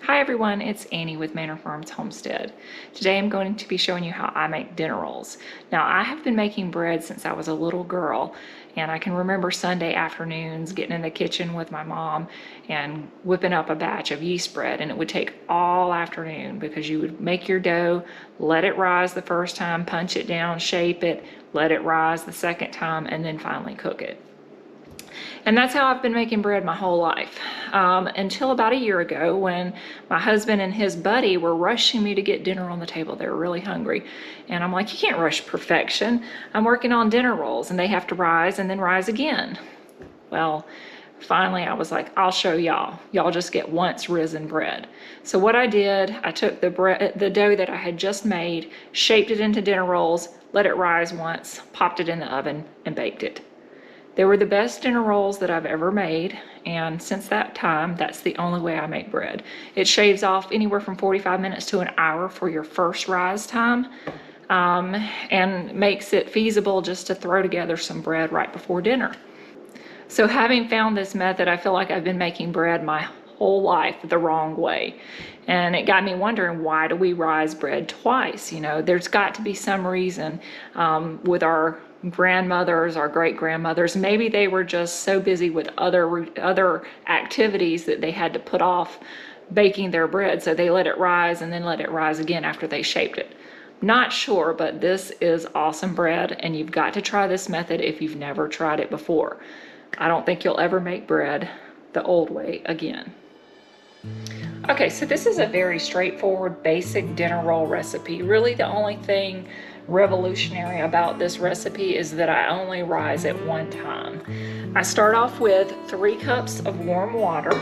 Hi everyone, it's Annie with Manor Farms Homestead. Today I'm going to be showing you how I make dinner rolls. Now I have been making bread since I was a little girl, and I can remember Sunday afternoons getting in the kitchen with my mom and whipping up a batch of yeast bread, and it would take all afternoon because you would make your dough, let it rise the first time, punch it down, shape it, let it rise the second time, and then finally cook it. And that's how I've been making bread my whole life, until about a year ago when my husband and his buddy were rushing me to get dinner on the table. They were really hungry. And I'm like, you can't rush perfection. I'm working on dinner rolls and they have to rise and then rise again. Well, finally I was like, I'll show y'all. Y'all just get once risen bread. So what I did, I took the dough that I had just made, shaped it into dinner rolls, let it rise once, popped it in the oven, and baked it. They were the best dinner rolls that I've ever made, and since that time, that's the only way I make bread. It shaves off anywhere from 45 minutes to an hour for your first rise time, and makes it feasible just to throw together some bread right before dinner. So having found this method, I feel like I've been making bread my whole life the wrong way. And it got me wondering, why do we rise bread twice? You know, there's got to be some reason. With our grandmothers, our great-grandmothers, maybe they were just so busy with other activities that they had to put off baking their bread, so they let it rise and then let it rise again after they shaped it. Not sure, but this is awesome bread, and you've got to try this method if you've never tried it before. I don't think you'll ever make bread the old way again. Okay, so this is a very straightforward, basic dinner roll recipe. Really, the only thing revolutionary about this recipe is that I only rise at one time. I start off with 3 cups of warm water,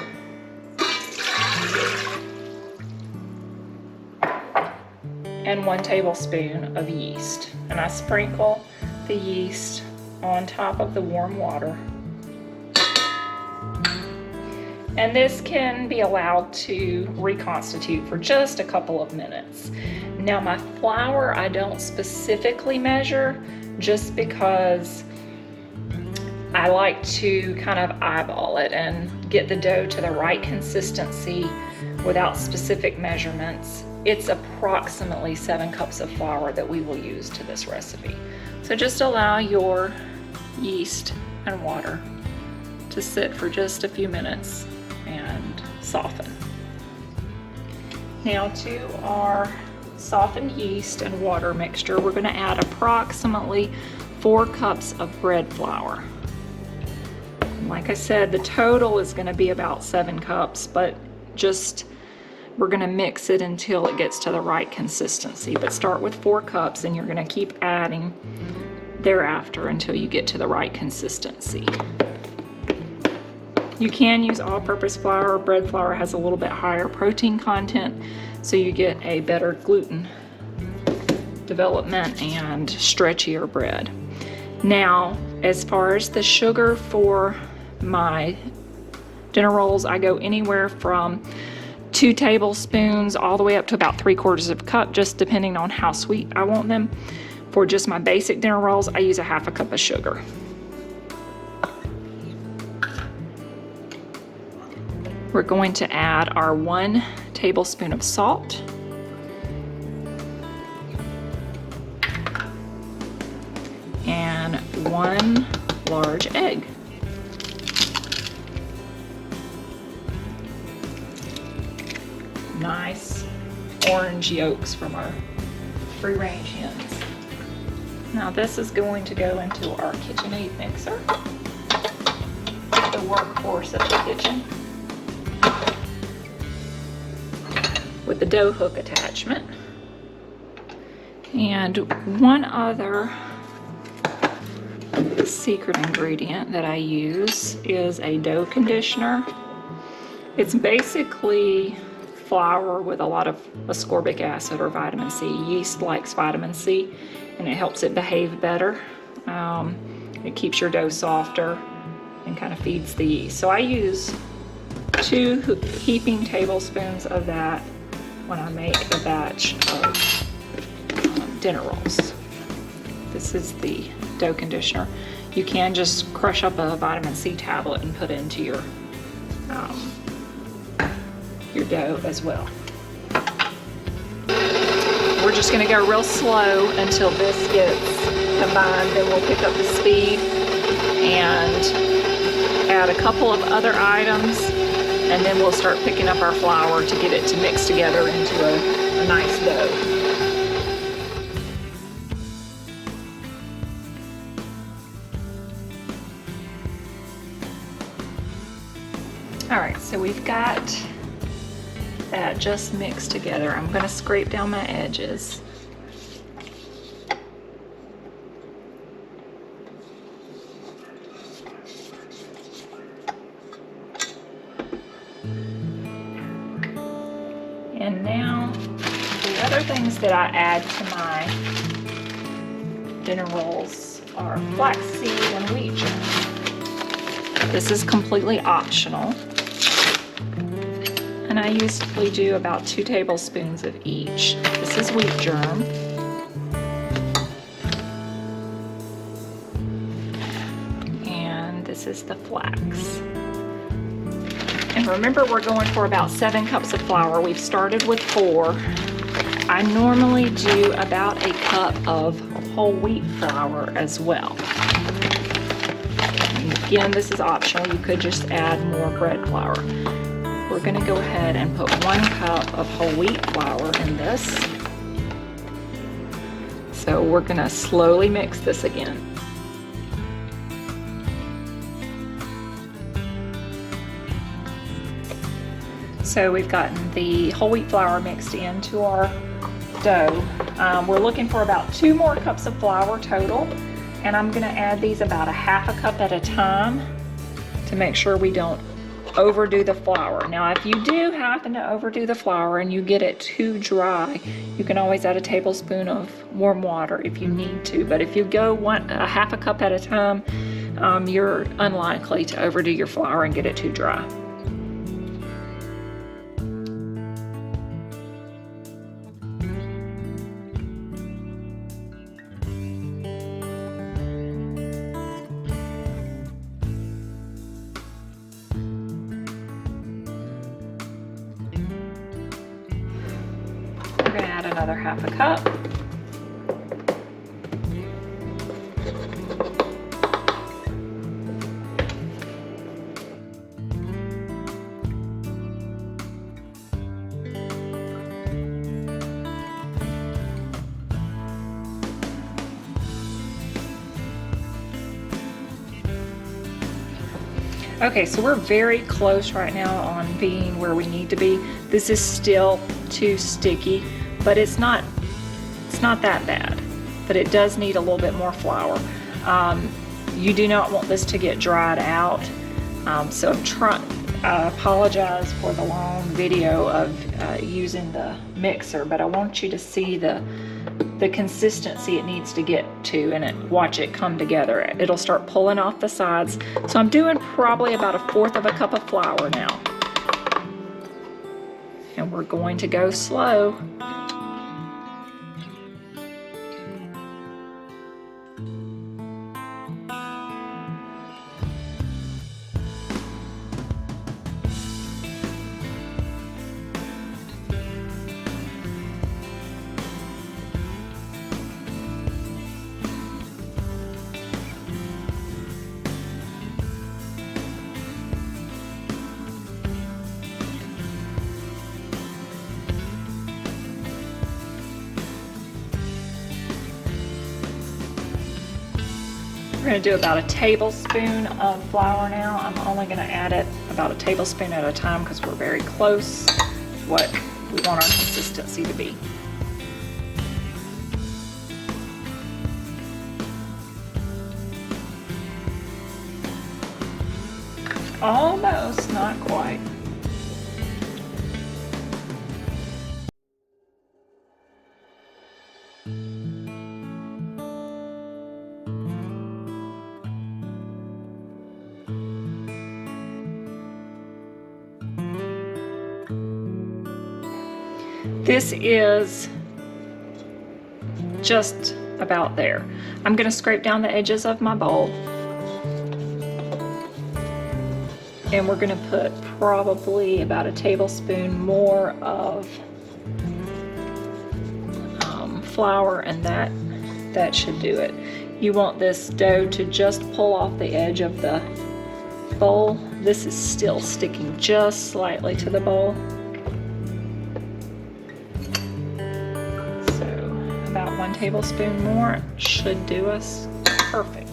and 1 tablespoon of yeast. And I sprinkle the yeast on top of the warm water. And this can be allowed to reconstitute for just a couple of minutes. Now my flour, I don't specifically measure, just because I like to kind of eyeball it and get the dough to the right consistency without specific measurements. It's approximately 7 cups of flour that we will use to this recipe. So just allow your yeast and water to sit for just a few minutes and soften. Now to our softened yeast and water mixture, we're going to add approximately 4 cups of bread flour. Like I said, the total is going to be about 7 cups, but we're going to mix it until it gets to the right consistency. But start with 4 cups and you're going to keep adding thereafter until you get to the right consistency. You can use all-purpose flour. Bread flour has a little bit higher protein content, so you get a better gluten development and stretchier bread. Now, as far as the sugar for my dinner rolls, I go anywhere from 2 tablespoons all the way up to about 3/4 of a cup, just depending on how sweet I want them. For just my basic dinner rolls, I use a 1/2 cup of sugar. We're going to add our 1 tablespoon of salt, and 1 large egg. Nice orange yolks from our free-range hens. Now this is going to go into our KitchenAid mixer, the workhorse of the kitchen, with the dough hook attachment. And one other secret ingredient that I use is a dough conditioner. It's basically flour with a lot of ascorbic acid or vitamin C. Yeast likes vitamin C, and it helps it behave better. It keeps your dough softer and kind of feeds the yeast. So I use 2 heaping tablespoons of that when I make a batch of dinner rolls. This is the dough conditioner. You can just crush up a vitamin C tablet and put it into your your dough as well. We're just gonna go real slow until this gets combined, then we'll pick up the speed and add a couple of other items, and then we'll start picking up our flour to get it to mix together into a nice dough. All right, so we've got that just mixed together. I'm gonna scrape down my edges. And now the other things that I add to my dinner rolls are flaxseed and wheat germ. This is completely optional. And I usually do about 2 tablespoons of each. This is wheat germ. And this is the flax. And remember, we're going for about 7 cups of flour. We've started with 4. I normally do about a cup of whole wheat flour as well. And again, this is optional. You could just add more bread flour. We're going to go ahead and put 1 cup of whole wheat flour in this. So we're going to slowly mix this again. So we've gotten the whole wheat flour mixed into our dough. We're looking for about 2 more cups of flour total, and I'm going to add these about a half a cup at a time to make sure we don't overdo the flour. Now, if you do happen to overdo the flour and you get it too dry, you can always add a tablespoon of warm water if you need to. But if you go a half a cup at a time, you're unlikely to overdo your flour and get it too dry. We're going to add another half a cup. Okay, so we're very close right now on being where we need to be. This is still too sticky, but it's not that bad, but it does need a little bit more flour. You do not want this to get dried out, so I apologize for the long video of using the mixer, but I want you to see the consistency it needs to get to and watch it come together. It'll start pulling off the sides. So I'm doing probably about 1/4 of a cup of flour now. And we're going to go slow. We're going to do about a tablespoon of flour now. I'm only going to add it about a tablespoon at a time because we're very close to what we want our consistency to be. Almost, not quite. This is just about there. I'm going to scrape down the edges of my bowl. And we're gonna put probably about a tablespoon more of flour, and that should do it. You want this dough to just pull off the edge of the bowl. This is still sticking just slightly to the bowl. So about 1 tablespoon more should do us perfect.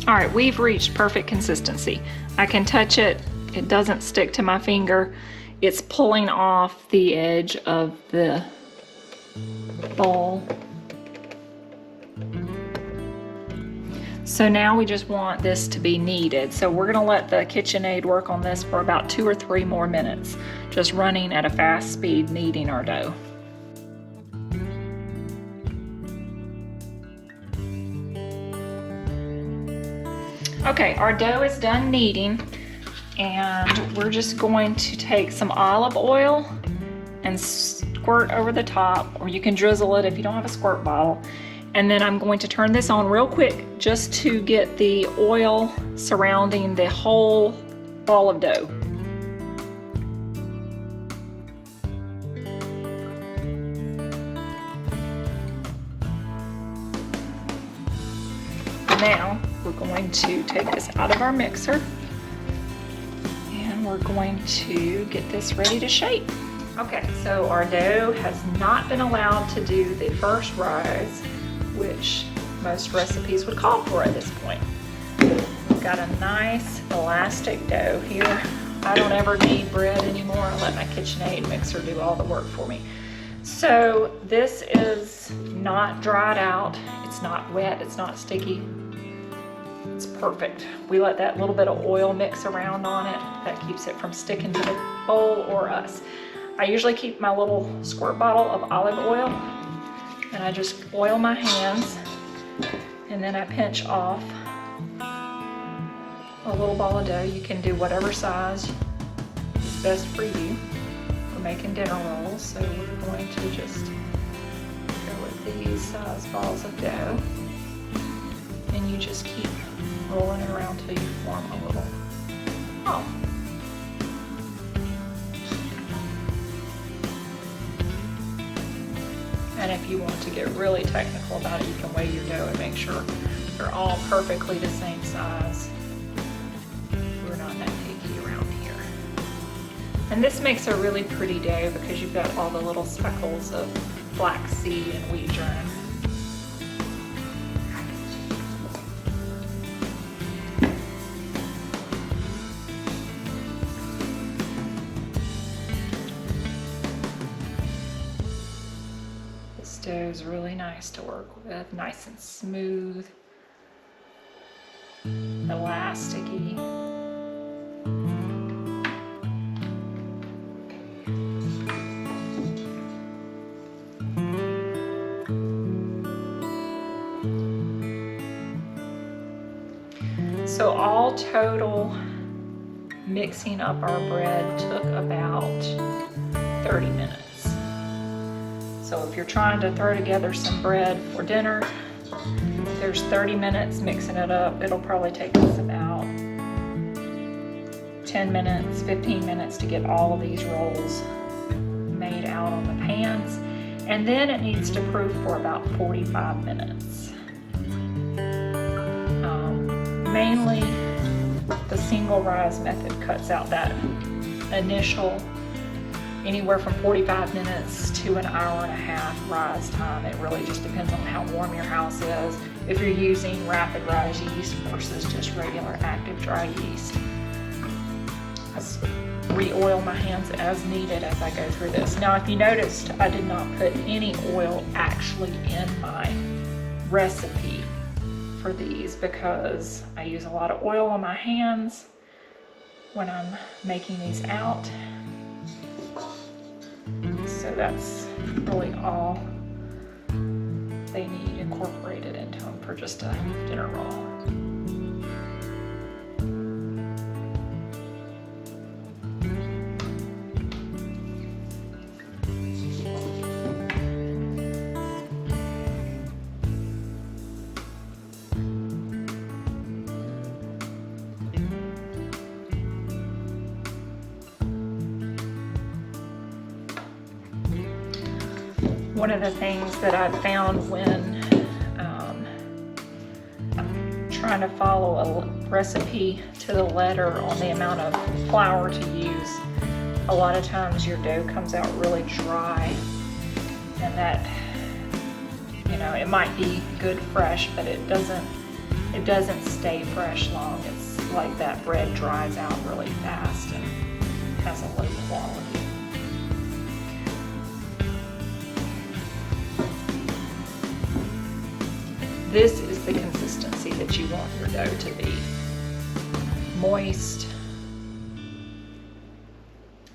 All right, we've reached perfect consistency. I can touch it, it doesn't stick to my finger. It's pulling off the edge of the bowl. So now we just want this to be kneaded. So we're gonna let the KitchenAid work on this for about 2 or 3 more minutes, just running at a fast speed, kneading our dough. Okay, our dough is done kneading, and we're just going to take some olive oil and squirt over the top, or you can drizzle it if you don't have a squirt bottle. And then I'm going to turn this on real quick just to get the oil surrounding the whole ball of dough. Now we're going to take this out of our mixer, and we're going to get this ready to shape. Okay, so our dough has not been allowed to do the first rise, which most recipes would call for at this point. We've got a nice elastic dough here. I don't ever knead bread anymore. I let my KitchenAid mixer do all the work for me. So this is not dried out. It's not wet, it's not sticky. It's perfect. We let that little bit of oil mix around on it. That keeps it from sticking to the bowl or us. I usually keep my little squirt bottle of olive oil, and I just oil my hands, and then I pinch off a little ball of dough. You can do whatever size is best for you. We're making dinner rolls, so we're going to just go with these size balls of dough, and you just keep rolling it around till you form a little ball. And if you want to get really technical about it, you can weigh your dough and make sure they're all perfectly the same size. We're not that picky around here. And this makes a really pretty dough because you've got all the little speckles of flaxseed and wheat germ. Dough is really nice to work with, nice and smooth, elasticy. So all total, mixing up our bread took about 30 minutes. So if you're trying to throw together some bread for dinner, there's 30 minutes mixing it up. It'll probably take us about 10 minutes, 15 minutes to get all of these rolls made out on the pans. And then it needs to proof for about 45 minutes. Mainly the single rise method cuts out that initial anywhere from 45 minutes to an hour and a half rise time. It really just depends on how warm your house is. If you're using rapid rise yeast versus just regular active dry yeast. I re-oil my hands as needed as I go through this. Now, if you noticed, I did not put any oil actually in my recipe for these because I use a lot of oil on my hands when I'm making these out. So that's really all they need incorporated into them for just a dinner roll. One of the things that I found when trying to follow a recipe to the letter on the amount of flour to use, a lot of times your dough comes out really dry, and that, you know, it might be good fresh, but it doesn't stay fresh long. It's like that bread dries out really fast and has a low quality. This is the consistency that you want your dough to be. Moist.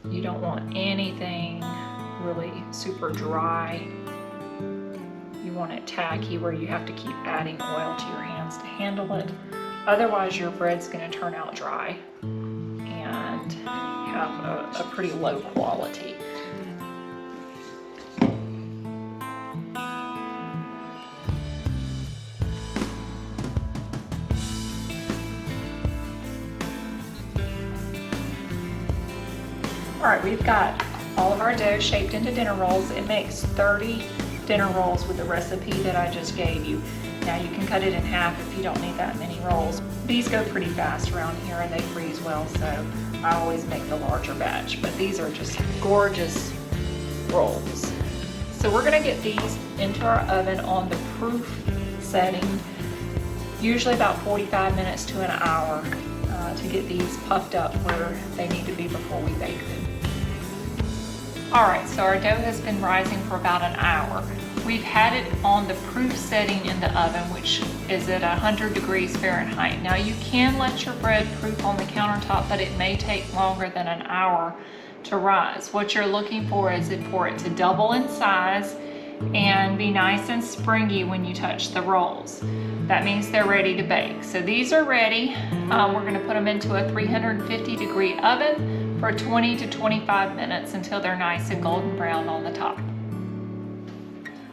You don't want anything really super dry. You want it tacky where you have to keep adding oil to your hands to handle it. Otherwise your bread's gonna turn out dry and have a pretty low quality. All right, we've got all of our dough shaped into dinner rolls. It makes 30 dinner rolls with the recipe that I just gave you. Now you can cut it in half if you don't need that many rolls. These go pretty fast around here and they freeze well, so I always make the larger batch, but these are just gorgeous rolls. So we're gonna get these into our oven on the proof setting, usually about 45 minutes to an hour to get these puffed up where they need to be before we bake them. All right, so our dough has been rising for about an hour. We've had it on the proof setting in the oven, which is at 100 degrees Fahrenheit. Now you can let your bread proof on the countertop, but it may take longer than an hour to rise. What you're looking for is for it to double in size and be nice and springy when you touch the rolls. That means they're ready to bake. So these are ready. We're gonna put them into a 350 degree oven for 20 to 25 minutes until they're nice and golden brown on the top.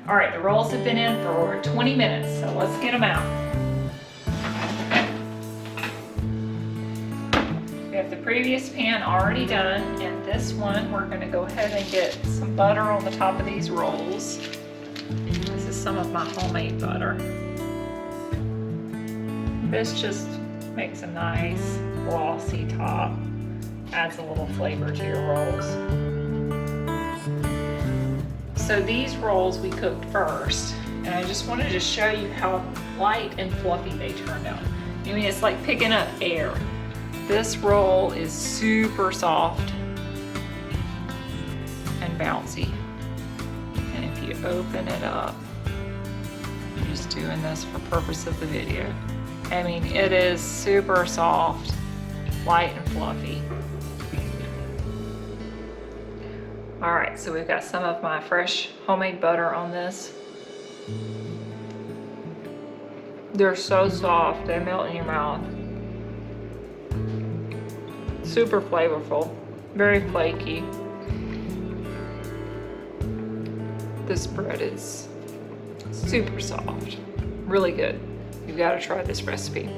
All right, the rolls have been in for 20 minutes, so let's get them out. We have the previous pan already done, and this one we're gonna go ahead and get some butter on the top of these rolls. This is some of my homemade butter. This just makes a nice glossy top, adds a little flavor to your rolls. So these rolls we cooked first, and I just wanted to show you how light and fluffy they turned out. I mean, it's like picking up air. This roll is super soft and bouncy. And if you open it up, I'm just doing this for purpose of the video. I mean, it is super soft, light and fluffy. All right, so we've got some of my fresh homemade butter on this. They're so soft, they melt in your mouth. Super flavorful, very flaky. This bread is super soft, really good. You've got to try this recipe.